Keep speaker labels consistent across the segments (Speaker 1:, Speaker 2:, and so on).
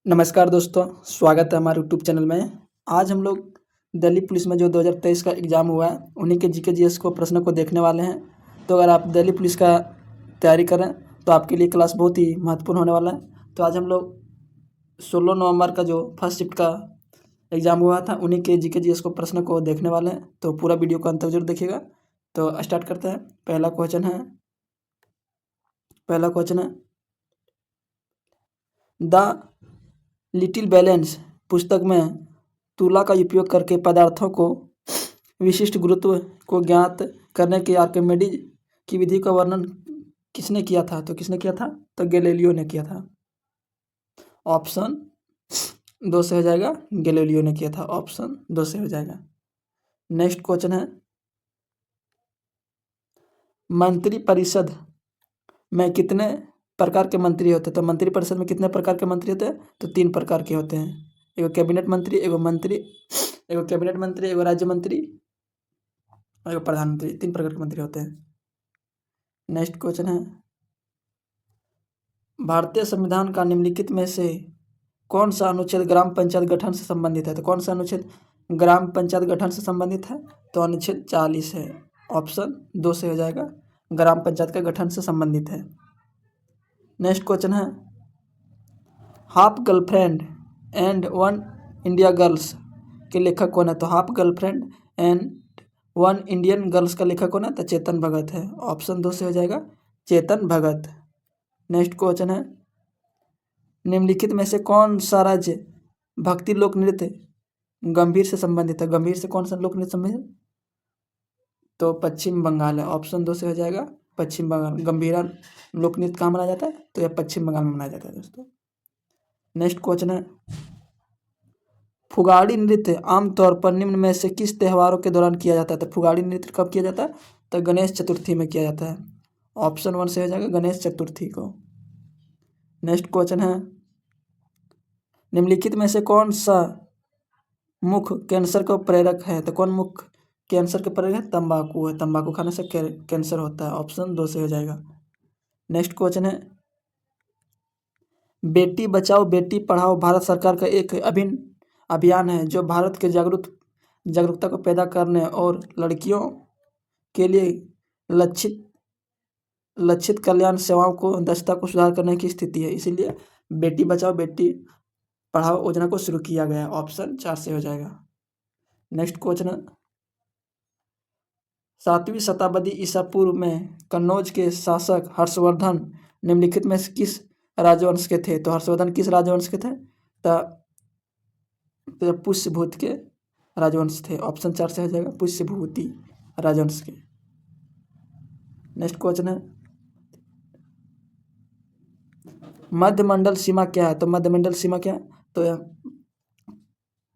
Speaker 1: नमस्कार दोस्तों, स्वागत है हमारे यूट्यूब चैनल में। आज हम लोग दिल्ली पुलिस में जो 2023 का एग्ज़ाम हुआ है, उन्हीं के जीके जीएस को प्रश्नों को देखने वाले हैं। तो अगर आप दिल्ली पुलिस का तैयारी कर रहे हैं तो आपके लिए क्लास बहुत ही महत्वपूर्ण होने वाला है। तो आज हम लोग 16 नवंबर का जो फर्स्ट शिफ्ट का एग्ज़ाम हुआ था, उन्हीं के जीके जीएस को प्रश्न को देखने वाले हैं। तो पूरा वीडियो को अंत तक जरूर देखिएगा। तो स्टार्ट करते हैं। पहला क्वेश्चन है द लिटिल बैलेंस पुस्तक में तुला का उपयोग करके पदार्थों को विशिष्ट गुरुत्व को ज्ञात करने की आर्किमिडीज की विधि का वर्णन किसने किया था? तो गैलीलियो ने किया था। ऑप्शन 2 से हो जाएगा, गैलीलियो ने किया था। ऑप्शन 2 से हो जाएगा। नेक्स्ट क्वेश्चन है मंत्रिपरिषद में कितने प्रकार के मंत्री होते हैं? तो मंत्रिपरिषद में कितने प्रकार के मंत्री होते हैं? तो 3 प्रकार के होते हैं। एगो कैबिनेट मंत्री, एगो कैबिनेट मंत्री, एगो राज्य मंत्री और एगो प्रधानमंत्री। 3 प्रकार के मंत्री होते हैं। नेक्स्ट क्वेश्चन है भारतीय संविधान का निम्नलिखित में से कौन सा अनुच्छेद ग्राम पंचायत गठन से संबंधित है? तो कौन सा अनुच्छेद ग्राम पंचायत गठन से संबंधित है? तो अनुच्छेद 40 है। ऑप्शन 2 से हो जाएगा, ग्राम पंचायत का गठन से संबंधित है। नेक्स्ट क्वेश्चन है half girlfriend and one India girls के लेखक कौन है? तो half girlfriend and one Indian girls का लेखक कौन है? तो चेतन भगत है। ऑप्शन 2 से हो जाएगा, चेतन भगत। नेक्स्ट क्वेश्चन है निम्नलिखित में से कौन सा राज्य भक्ति लोक नृत्य गंभीर से संबंधित है? गंभीर से कौन सा लोक नृत्य संबंधित? तो पश्चिम बंगाल है। ऑप्शन 2 से हो जाएगा, पश्चिम बंगाल। गंभीरा लोक नृत्य कहाँ मनाया जाता है? तो यह पश्चिम बंगाल में मनाया जाता है दोस्तों। नेक्स्ट क्वेश्चन है फुगाड़ी नृत्य आमतौर पर निम्न में से किस त्योहारों के दौरान किया जाता है? तो फुगाड़ी नृत्य कब किया जाता है? तो गणेश चतुर्थी में किया जाता है। ऑप्शन 1 से हो जाएगा, गणेश चतुर्थी को। नेक्स्ट क्वेश्चन है निम्नलिखित में से कौन सा मुख्य कैंसर का प्रेरक है? तो कौन मुख्य कैंसर के प्रेरक है? तंबाकू है। तंबाकू खाने से कैंसर होता है। ऑप्शन 2 से हो जाएगा। नेक्स्ट क्वेश्चन है बेटी बचाओ बेटी पढ़ाओ भारत सरकार का एक अभिन्न अभियान है जो भारत के जागरूकता को पैदा करने और लड़कियों के लिए लक्षित कल्याण सेवाओं को दक्षता को सुधार करने की स्थिति है। इसीलिए बेटी बचाओ बेटी पढ़ाओ योजना को शुरू किया गया है। ऑप्शन 4 से हो जाएगा। नेक्स्ट क्वेश्चन है 7वीं शताब्दी ईसा पूर्व में कन्नौज के शासक हर्षवर्धन निम्नलिखित में से किस राजवंश के थे? तो हर्षवर्धन किस राजवंश के थे? तो पुष्यभूत के राजवंश थे। ऑप्शन 4 से हो जाएगा, पुष्यभूति राजवंश के। नेक्स्ट क्वेश्चन है मध्यमंडल सीमा क्या है? तो मध्यमंडल सीमा क्या है? तो यह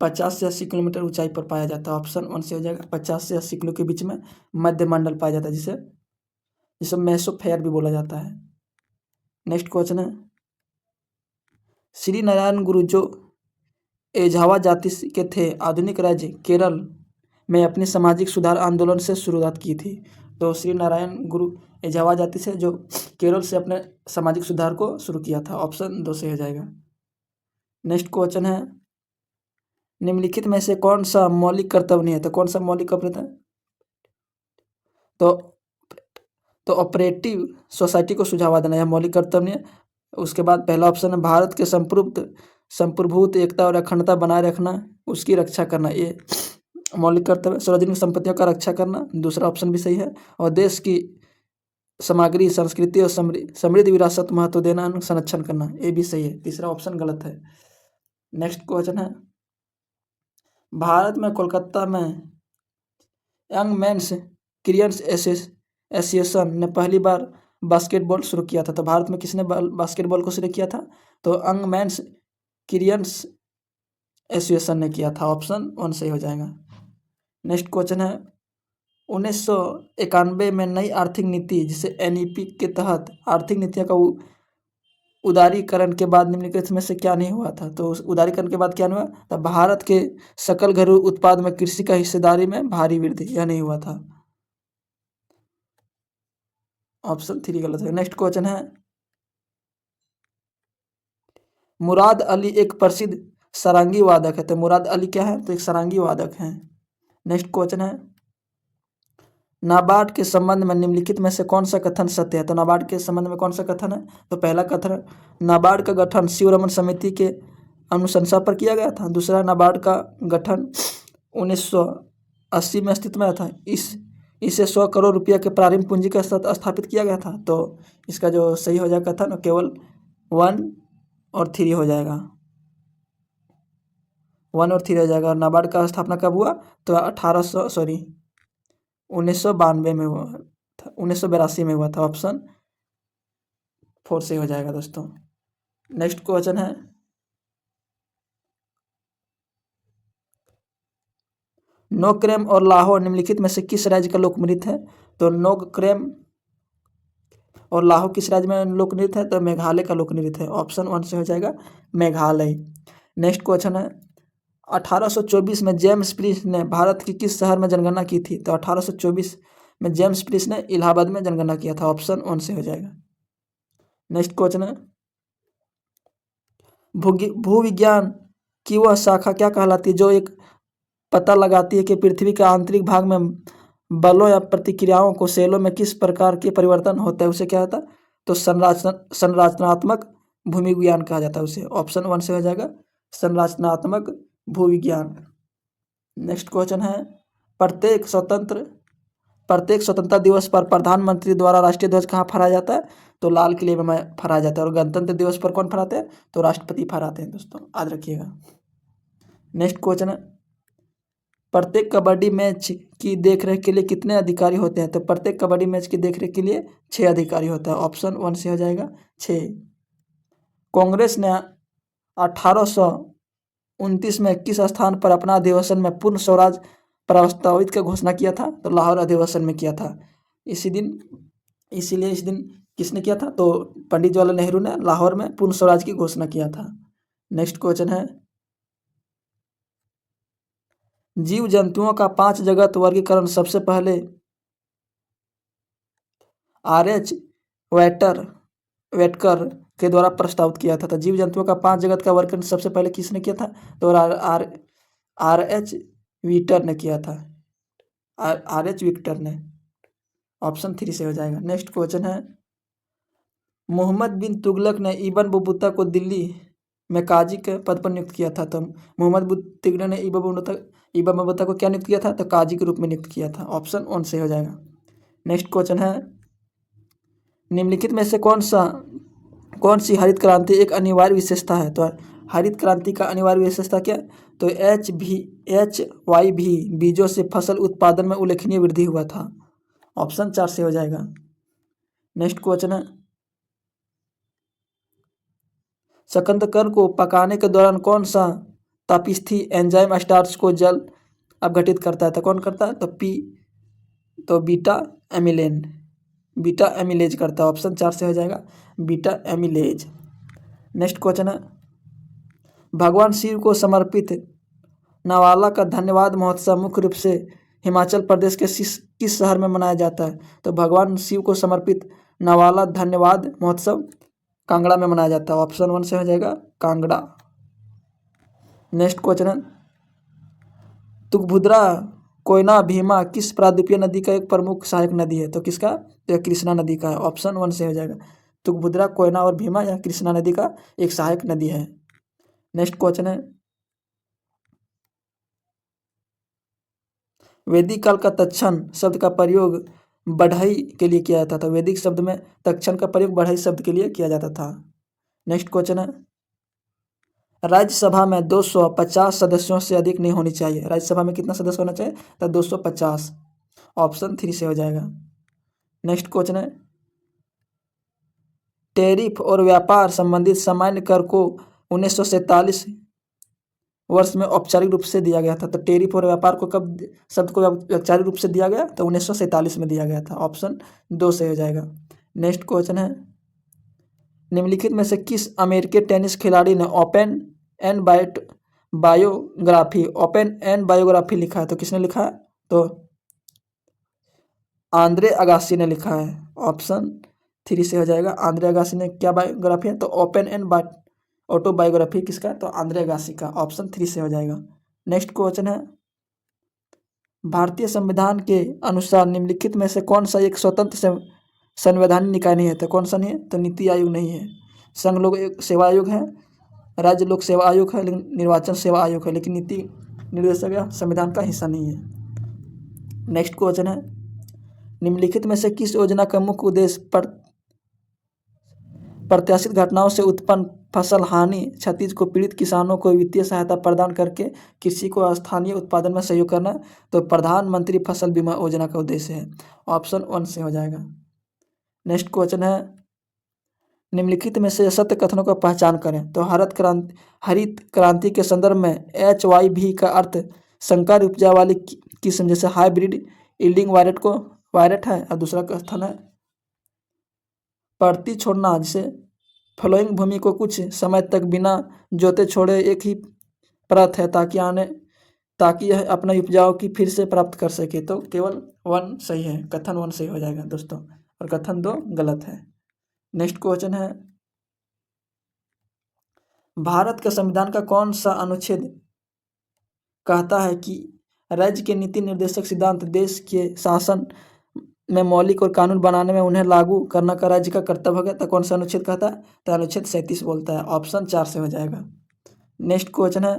Speaker 1: 50 से 80 किलोमीटर ऊंचाई पर पाया जाता है। ऑप्शन 1 से हो जाएगा, 50 से 80 किलो के बीच में मध्यमंडल पाया जाता है, जिसे मेसोस्फीयर भी बोला जाता है। नेक्स्ट क्वेश्चन है श्री नारायण गुरु जो एझावा जाति के थे, आधुनिक राज्य केरल में अपने सामाजिक सुधार आंदोलन से शुरुआत की थी। तो श्री नारायण गुरु एझावा जाति से जो केरल से अपने सामाजिक सुधार को शुरू किया था। ऑप्शन 2 से हो जाएगा। नेक्स्ट क्वेश्चन है निम्नलिखित में से कौन सा मौलिक कर्तव्य नहीं है? तो कौन सा मौलिक कर्तव्य है? तो ऑपरेटिव सोसाइटी को सुझाव देना यह मौलिक कर्तव्य नहीं है। उसके बाद पहला ऑप्शन है भारत के संप्रभुत एकता और अखंडता बनाए रखना, उसकी रक्षा करना, ये मौलिक कर्तव्य। सार्वजनिक संपत्तियों का रक्षा करना, दूसरा ऑप्शन भी सही है। और देश की सामग्री संस्कृति और समृद्ध विरासत महत्व देना, संरक्षण करना, ये भी सही है। तीसरा ऑप्शन गलत है। नेक्स्ट क्वेश्चन है भारत में कोलकाता में यंग मेंस क्रिकेट एसोसिएशन ने पहली बार बास्केटबॉल शुरू किया था। तो भारत में किसने बास्केटबॉल को शुरू किया था? तो यंग मेंस क्रिकेट एसोसिएशन ने किया था। ऑप्शन 1 सही हो जाएगा। नेक्स्ट क्वेश्चन है 1991 में नई आर्थिक नीति जिसे NEP के तहत आर्थिक नीतियों का उदारीकरण के बाद निम्नलिखित में से क्या नहीं हुआ था? तो उस उदारीकरण के बाद क्या नहीं हुआ? तब भारत के सकल घरेलू उत्पाद में कृषि का हिस्सेदारी में भारी वृद्धि, यह नहीं हुआ था। ऑप्शन 3 गलत है। नेक्स्ट क्वेश्चन है मुराद अली एक प्रसिद्ध सारंगी वादक है। तो मुराद अली क्या है? तो एक सारंगी वादक हैं। नेक्स्ट क्वेश्चन है, नाबार्ड के संबंध में निम्नलिखित में से कौन सा कथन सत्य है? तो नाबार्ड के संबंध में कौन सा कथन है? तो पहला कथन, नाबार्ड का गठन शिवरमन समिति के अनुशंसा पर किया गया था। दूसरा, नाबार्ड का गठन 1980 में अस्तित्व में था। इसे 100 करोड़ रुपया के प्रारंभिक पूंजी के साथ स्थापित किया गया था। तो इसका जो सही हो जाएगा कथन केवल 1 और 3 हो जाएगा, 1 और 3 हो जाएगा। और नाबार्ड का स्थापना कब हुआ? तो 1992 में हुआ था, 1982 में हुआ था। ऑप्शन 4 से हो जाएगा दोस्तों। नेक्स्ट क्वेश्चन है, नोक्रेम और लाहौर निम्नलिखित में से किस राज्य का लोक नृत्य है? तो नोक्रेम और लाहौर किस राज्य में लोक नृत्य है? तो मेघालय का लोक नृत्य है। ऑप्शन 1 से हो जाएगा मेघालय। नेक्स्ट क्वेश्चन है, 1824 में जेम्स प्रिस्ट ने भारत की किस शहर में जनगणना की थी? तो 1824 में जेम्स प्रिस्ट ने इलाहाबाद में जनगणना किया था। ऑप्शन 1 से हो जाएगा। नेक्स्ट क्वेश्चन है, भूविज्ञान की वह शाखा क्या कहलाती है जो एक पता लगाती है कि पृथ्वी के आंतरिक भाग में बलों या प्रतिक्रियाओं को सेलों में किस प्रकार के परिवर्तन होता है? उसे क्या होता है? तो संरचनात्मक भूविज्ञान कहा जाता है उसे। ऑप्शन 1 से हो जाएगा संरचनात्मक भूविज्ञान। नेक्स्ट क्वेश्चन है, प्रत्येक स्वतंत्रता दिवस पर प्रधानमंत्री द्वारा राष्ट्रीय ध्वज कहाँ फहराया जाता है? तो लाल किले में फहराया जाता है। और गणतंत्र दिवस पर कौन फहराते हैं? तो राष्ट्रपति फहराते हैं दोस्तों, याद रखिएगा। नेक्स्ट क्वेश्चन है, प्रत्येक कबड्डी मैच की देखरेख के लिए कितने अधिकारी होते हैं? तो प्रत्येक कबड्डी मैच की देखरेख के लिए 6 अधिकारी होता है। ऑप्शन 1 से हो जाएगा 6। कांग्रेस ने 1829 में किस स्थान पर अपना अधिवेशन में पूर्ण स्वराज प्रस्तावित की घोषणा किया था? तो लाहौर अधिवेशन में किया था। इसीलिए इस दिन किसने किया था? तो पंडित जवाहरलाल नेहरू ने लाहौर में पूर्ण स्वराज की घोषणा किया था। नेक्स्ट क्वेश्चन है, जीव जंतुओं का 5 जगत वर्गीकरण सबसे पहले R.H. वेटकर के द्वारा प्रस्तावित किया था। तो जीव जंतुओं का 5 जगत का वर्गीकरण सबसे पहले किसने किया था? तो R.H. विक्टर ने किया था। R.H. विक्टर ने। ऑप्शन 3 से हो जाएगा। नेक्स्ट क्वेश्चन है, मोहम्मद बिन तुगलक ने इब्न बतूता को दिल्ली में काजी के पद पर नियुक्त किया था। तो मोहम्मद बिन तुगलक ने इब्न बतूता को क्या नियुक्त किया था? तो काजी के रूप में नियुक्त किया था। ऑप्शन 1 से हो जाएगा। नेक्स्ट क्वेश्चन है, निम्नलिखित में से कौन सी हरित क्रांति एक अनिवार्य विशेषता है? तो हरित क्रांति का अनिवार्य विशेषता क्या? तो HYV बीजों से फसल उत्पादन में उल्लेखनीय वृद्धि हुआ था। ऑप्शन 4 से हो जाएगा। नेक्स्ट क्वेश्चन है, शकरकंद को पकाने के दौरान कौन सा तापस्थी एंजाइम स्टार्च को जल अपघटित करता है? तो कौन करता है? तो बीटा एमिलेज करता है। ऑप्शन 4 से हो जाएगा बीटा एमिलेज। नेक्स्ट क्वेश्चन है, भगवान शिव को समर्पित नवाला का धन्यवाद महोत्सव मुख्य रूप से हिमाचल प्रदेश के किस शहर में मनाया जाता है? तो भगवान शिव को समर्पित नवाला धन्यवाद महोत्सव कांगड़ा में मनाया जाता है। ऑप्शन 1 से हो जाएगा कांगड़ा। नेक्स्ट क्वेश्चन है, तुंगभद्रा कोयना भीमा किस प्रायद्वीपीय नदी का एक प्रमुख सहायक नदी है? तो किसका? तो कृष्णा नदी का है। ऑप्शन 1 से हो जाएगा तुंगभद्रा कोयना और भीमा या कृष्णा नदी का एक सहायक नदी है। नेक्स्ट क्वेश्चन है, वैदिक काल का तक्षण शब्द का प्रयोग बढ़ई के लिए किया जाता था। वैदिक शब्द में तक्षण का प्रयोग बढ़ई शब्द के लिए किया जाता था। नेक्स्ट क्वेश्चन है, राज्यसभा में 250 सदस्यों से अधिक नहीं होनी चाहिए। राज्यसभा में कितना सदस्य होना चाहिए? तो 250। ऑप्शन 3 से हो जाएगा। नेक्स्ट क्वेश्चन है, टैरिफ और व्यापार संबंधित सामान्य कर को 1947 वर्ष में औपचारिक रूप से दिया गया था। तो टैरिफ और व्यापार को कब शब्द को औपचारिक रूप से दिया गया? तो 1947 में दिया गया था। ऑप्शन 2 से हो जाएगा। नेक्स्ट क्वेश्चन है, निम्नलिखित में से किस अमेरिकी टेनिस खिलाड़ी ने ओपन एंड बायोग्राफी लिखा है? तो किसने लिखा है? तो आंद्रे अगासी ने लिखा है। ऑप्शन 3 से हो जाएगा। आंद्रे अगासी ने क्या बायोग्राफी है? तो ओपन एंड ऑटोबायोग्राफी किसका है? तो आंद्रे अगासी का। ऑप्शन 3 से हो जाएगा। नेक्स्ट क्वेश्चन है, भारतीय संविधान के अनुसार निम्नलिखित में से कौन सा एक स्वतंत्र संवैधानिक निकाय नहीं है? तो कौन सा नहीं है? तो नीति आयोग नहीं है, संघ लोक सेवा आयोग है, राज्य लोक सेवा आयोग है, लेकिन निर्वाचन सेवा आयोग है, लेकिन नीति निर्देशक या संविधान का हिस्सा नहीं है। नेक्स्ट क्वेश्चन है, निम्नलिखित में से किस योजना का मुख्य उद्देश्य प्रत्याशित घटनाओं से उत्पन्न फसल हानि क्षति को पीड़ित किसानों को वित्तीय सहायता प्रदान करके कृषि को स्थानीय उत्पादन में सहयोग करना? तो प्रधानमंत्री फसल बीमा योजना का उद्देश्य है। ऑप्शन 1 से हो जाएगा। नेक्स्ट क्वेश्चन है, निम्नलिखित में से सत्य कथनों का पहचान करें। तो हरित क्रांति के संदर्भ में HYV का अर्थ संकर उपजा वाली किस्म जैसे हाइब्रिड यील्डिंग वायलेट है, और दूसरा कथन है पड़ती छोड़ना, जिसे फ्लोइंग भूमि को कुछ समय तक बिना जोते छोड़े एक ही परत है ताकि यह अपना उपजाऊ की फिर से प्राप्त कर सके। तो केवल 1 सही है, कथन 1 सही हो जाएगा दोस्तों, और कथन 2 गलत है। नेक्स्ट क्वेश्चन है, भारत के संविधान का कौन सा अनुच्छेद कहता है कि राज्य के नीति निर्देशक सिद्धांत देश के शासन में मौलिक और कानून बनाने में उन्हें लागू करना का राज्य का कर्तव्य है? तो कौन सा अनुच्छेद कहता है? तो अनुच्छेद 37 बोलता है। ऑप्शन 4 से हो जाएगा। नेक्स्ट क्वेश्चन है,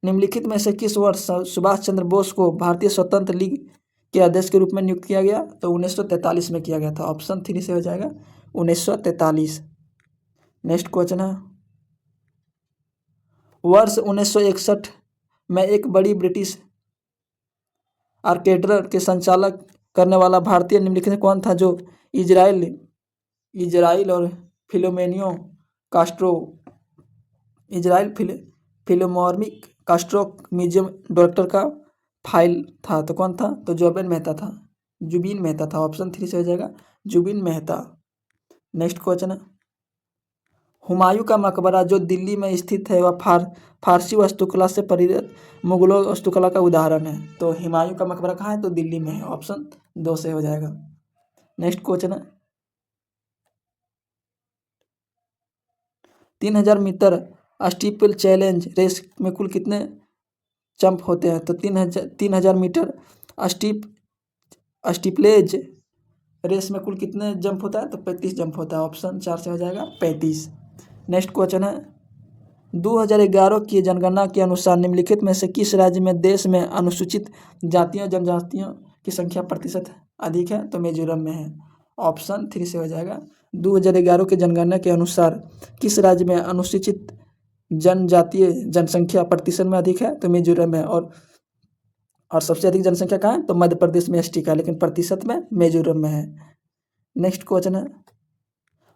Speaker 1: निम्नलिखित में से किस वर्ष सुभाष चंद्र बोस को भारतीय स्वतंत्र लीग के अध्यक्ष के रूप में नियुक्त किया गया? तो 1943 में किया गया था। ऑप्शन 3 से हो जाएगा, 1943। नेक्स्ट क्वेश्चन है, वर्ष 1961 में एक बड़ी ब्रिटिश ऑर्केस्ट्रा के संचालक करने वाला भारतीय निम्नलिखित में कौन था जो इजराइल और फिलोमॉर्मिक कास्ट्रो म्यूजियम डायरेक्टर का फाइल था? तो कौन था? तो जुबिन मेहता था। ऑप्शन 3 से हो जाएगा, जुबिन मेहता। नेक्स्ट क्वेश्चन है, हुमायूं का मकबरा जो दिल्ली में स्थित है वह फारसी वास्तुकला से प्रेरित मुगलों वास्तुकला का उदाहरण है। तो हुमायूं का मकबरा कहाँ है? तो दिल्ली में है। ऑप्शन 2 से हो जाएगा। नेक्स्ट क्वेश्चन है, 3000 मीटर स्टीपल चैलेंज रेस में कुल कितने जंप होते हैं? तो 3000 मीटर स्टीपलेज रेस में कुल कितने जंप होता है? तो 35 जंप होता है। ऑप्शन 4 से हो जाएगा, 35। नेक्स्ट क्वेश्चन है, 2011 की जनगणना के अनुसार निम्नलिखित में से किस राज्य में देश में अनुसूचित जातियों जनजातियों की संख्या प्रतिशत अधिक है? तो मिजोरम में है। ऑप्शन 3 से हो जाएगा। 2011 की जनगणना के अनुसार किस राज्य में अनुसूचित जनजातीय जनसंख्या प्रतिशत में अधिक है? तो मिजोरम में। और सबसे अधिक जनसंख्या कहाँ है? तो मध्य प्रदेश में ST का, लेकिन प्रतिशत में मिजोरम में है। नेक्स्ट क्वेश्चन है,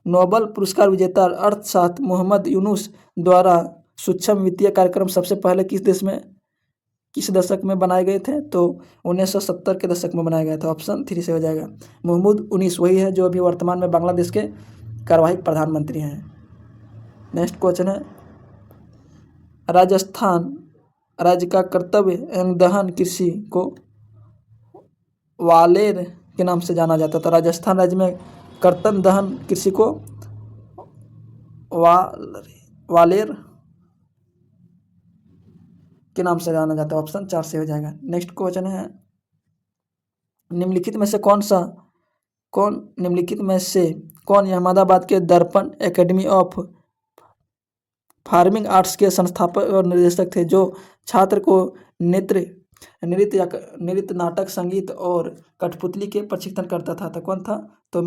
Speaker 1: नोबेल पुरस्कार विजेता अर्थशास्त्र मोहम्मद यूनुस द्वारा सूक्ष्म वित्तीय कार्यक्रम सबसे पहले किस दशक में बनाए गए थे? तो 1970 के दशक में बनाया गया था। ऑप्शन 3 से हो जाएगा। मोहम्मद यूनुस वही है जो अभी वर्तमान में बांग्लादेश के कार्यवाहक प्रधानमंत्री हैं। नेक्स्ट क्वेश्चन है, राजस्थान राज्य का कर्तव्य एवं दहन कृषि को वालेर के नाम से जाना जाता था। राजस्थान राज्य में कर्तन दहन कृषि को वालेर के नाम से जाना जाता है। ऑप्शन 4 से हो जाएगा। नेक्स्ट क्वेश्चन है, निम्नलिखित में से कौन अहमदाबाद के दर्पण एकेडमी ऑफ फार्मिंग आर्ट्स के संस्थापक और निर्देशक थे जो छात्र को नृत्य नाटक संगीत और कठपुतली के प्रशिक्षण करता था? तो कौन था? तो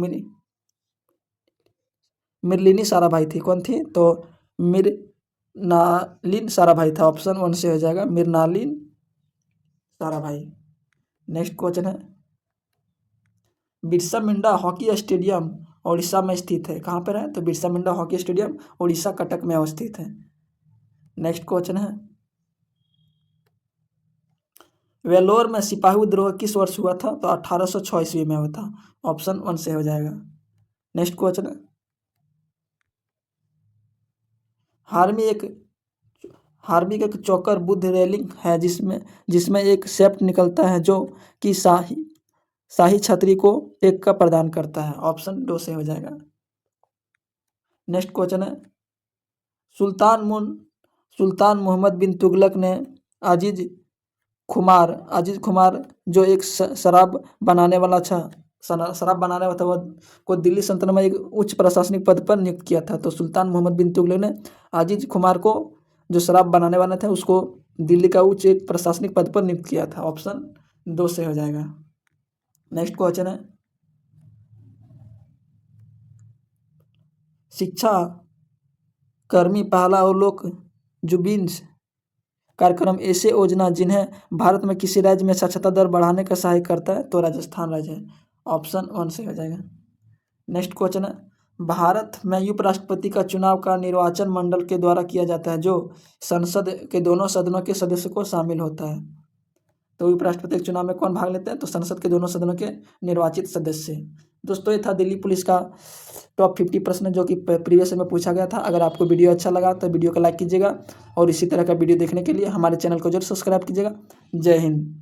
Speaker 1: मिरलिनी साराभाई थी। कौन थी? तो मिरनालिन साराभाई था। ऑप्शन 1 से हो जाएगा, मिरनालिन साराभाई। नेक्स्ट क्वेश्चन है, बिरसा मुंडा हॉकी स्टेडियम उड़ीसा में स्थित है। कहाँ पर है? तो बिरसा मुंडा हॉकी स्टेडियम उड़ीसा कटक में अवस्थित है। नेक्स्ट क्वेश्चन है, वेलोर में सिपाही विद्रोह किस वर्ष हुआ था? तो 1806 ईस्वी में हुआ था। ऑप्शन 1 से हो जाएगा। नेक्स्ट क्वेश्चन है, हार्मी एक चौकर बुद्ध रेलिंग है जिसमें एक शेफ्ट निकलता है जो कि शाही छतरी को एक का प्रदान करता है। ऑप्शन 2 से हो जाएगा। नेक्स्ट क्वेश्चन है, सुल्तान मोहम्मद बिन तुगलक ने अजीज खुमार जो एक शराब बनाने वाला था वह को दिल्ली सल्तनत में एक उच्च प्रशासनिक पद पर नियुक्त किया था। तो सुल्तान मोहम्मद बिन तुगलक ने अजीज खुमार को जो शराब बनाने वाला था उसको दिल्ली का उच्च एक प्रशासनिक पद पर नियुक्त किया था। ऑप्शन 2 से हो जाएगा। नेक्स्ट क्वेश्चन है, शिक्षा कर्मी पहला अवलोक जुबिन्स कार्यक्रम ऐसे योजना जिन्हें भारत में किसी राज्य में साक्षरता दर बढ़ाने का सहायक करता है, तो राजस्थान राज्य है। ऑप्शन 1 से हो जाएगा। नेक्स्ट क्वेश्चन है, भारत में उपराष्ट्रपति का चुनाव का निर्वाचन मंडल के द्वारा किया जाता है जो संसद के दोनों सदनों के सदस्य को शामिल होता है। तो उपराष्ट्रपति के चुनाव में कौन भाग लेते हैं, तो संसद के दोनों सदनों के निर्वाचित सदस्य। दोस्तों ये था दिल्ली पुलिस का टॉप 50 प्रश्न जो कि प्रीवियस में पूछा गया था। अगर आपको वीडियो अच्छा लगा तो वीडियो को लाइक कीजिएगा और इसी तरह का वीडियो देखने के लिए हमारे चैनल को जरूर सब्सक्राइब कीजिएगा। जय हिंद।